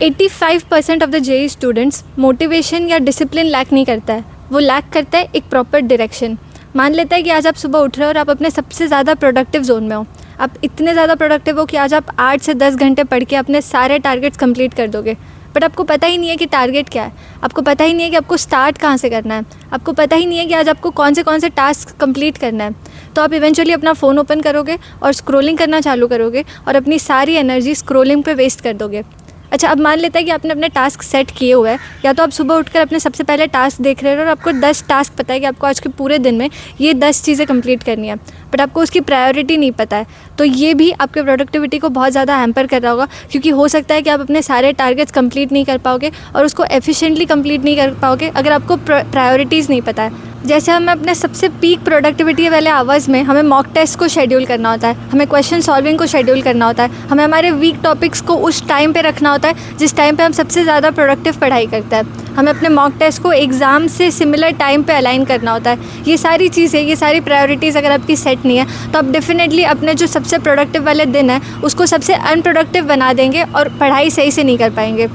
85% of the JEE students motivation या discipline lack नहीं करता है, वो लैक करता है एक प्रॉपर डायरेक्शन। मान लेता है कि आज आप सुबह उठ रहे हो और आप अपने सबसे ज़्यादा प्रोडक्टिव जोन में हो, आप इतने ज़्यादा प्रोडक्टिव हो कि आज आप 8 से 10 घंटे पढ़ के अपने सारे टारगेट्स कंप्लीट कर दोगे। बट आपको पता ही नहीं है कि टारगेट क्या है, आपको पता ही नहीं है कि आपको स्टार्ट कहाँ से करना है, आपको पता ही नहीं है कि आज आपको कौन से टास्क कंप्लीट करना है। तो आप इवेंचुअली अपना फ़ोन ओपन करोगे और स्क्रॉलिंग करना चालू करोगे और अपनी सारी एनर्जी स्क्रॉलिंग पे वेस्ट कर दोगे। अच्छा, अब मान लेता है कि आपने अपने टास्क सेट किए हुए हैं, या तो आप सुबह उठकर अपने सबसे पहले टास्क देख रहे हो और आपको 10 टास्क पता है कि आपको आज के पूरे दिन में ये 10 चीज़ें कंप्लीट करनी है, बट आपको उसकी प्रायोरिटी नहीं पता है। तो ये भी आपके प्रोडक्टिविटी को बहुत ज़्यादा हैम्पर कर रहा होगा, क्योंकि हो सकता है कि आप अपने सारे टारगेट्स कंप्लीट नहीं कर पाओगे और उसको एफिशिएंटली कंप्लीट नहीं कर पाओगे अगर आपको प्रायोरिटीज़ नहीं पता है। जैसे हमें अपने सबसे पीक प्रोडक्टिविटी वाले आवर्स में हमें मॉक टेस्ट को शेड्यूल करना होता है, हमें क्वेश्चन सॉल्विंग को शेड्यूल करना होता है, हमें हमारे वीक टॉपिक्स को उस टाइम पे रखना होता है जिस टाइम पे हम सबसे ज़्यादा प्रोडक्टिव पढ़ाई करते हैं, हमें अपने मॉक टेस्ट को एग्ज़ाम से सिमिलर टाइम पे अलाइन करना होता है। ये सारी चीज़ें, ये सारी प्रायोरिटीज़ अगर आपकी सेट नहीं है तो आप डेफिनेटली अपने जो सबसे प्रोडक्टिव वाले दिन है उसको सबसे अनप्रोडक्टिव बना देंगे और पढ़ाई सही से नहीं कर पाएंगे।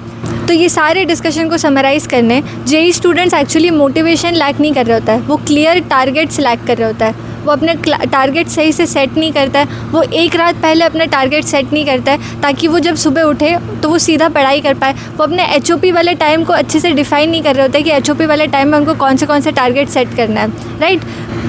तो ये सारे डिस्कशन को समराइज़ करने, JEE students actually motivation lack नहीं कर रहे होता है, वो क्लियर टारगेट्स लैक कर रहे होता है। वो अपने टारगेट सही से सेट नहीं करता है, वो एक रात पहले अपने टारगेट सेट नहीं करता है ताकि वो जब सुबह उठे तो वो सीधा पढ़ाई कर पाए। वो अपने एचओपी वाले टाइम को अच्छे से डिफ़ाइन नहीं कर रहे होते कि एचओपी वाले टाइम में उनको कौन से टारगेट सेट करना है, राइट।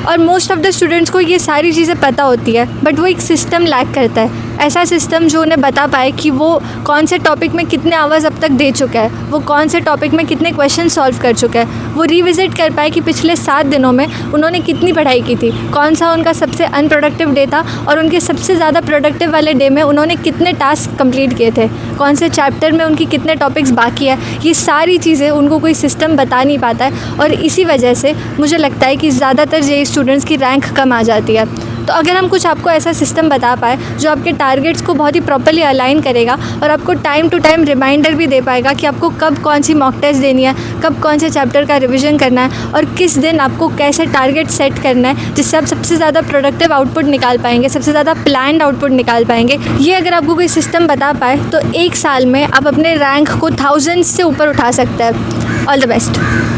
और मोस्ट ऑफ द स्टूडेंट्स को ये सारी चीज़ें पता होती है, बट वो एक सिस्टम लैक करता है, ऐसा सिस्टम जो उन्हें बता पाए कि वो कौन से टॉपिक में कितने आवर्स अब तक दे चुका है, वो कौन से टॉपिक में कितने क्वेश्चन सॉल्व कर चुका है, वो रिविज़िट कर पाए कि पिछले 7 दिनों में उन्होंने कितनी पढ़ाई की थी, कौन सा उनका सबसे अनप्रोडक्टिव डे था और उनके सबसे ज़्यादा प्रोडक्टिव वाले डे में उन्होंने कितने टास्क कंप्लीट किए थे, कौन से चैप्टर में उनकी कितने टॉपिक्स बाकी है। ये सारी चीज़ें उनको कोई सिस्टम बता नहीं पाता है और इसी वजह से मुझे लगता है कि ज़्यादातर जेईई स्टूडेंट्स की रैंक कम आ जाती है। तो अगर हम कुछ आपको ऐसा सिस्टम बता पाए जो आपके टारगेट्स को बहुत ही प्रॉपर्ली अलाइन करेगा और आपको टाइम टू टाइम रिमाइंडर भी दे पाएगा कि आपको कब कौन सी मॉक टेस्ट देनी है, कब कौन से चैप्टर का रिवीजन करना है और किस दिन आपको कैसे टारगेट सेट करना है जिससे आप सबसे ज़्यादा प्रोडक्टिव आउटपुट निकाल पाएंगे, सबसे ज़्यादा प्लान्ड आउटपुट निकाल पाएंगे, ये अगर आपको कोई सिस्टम बता पाए तो 1 साल में आप अपने रैंक को 1000s से ऊपर उठा सकते हैं। All the best.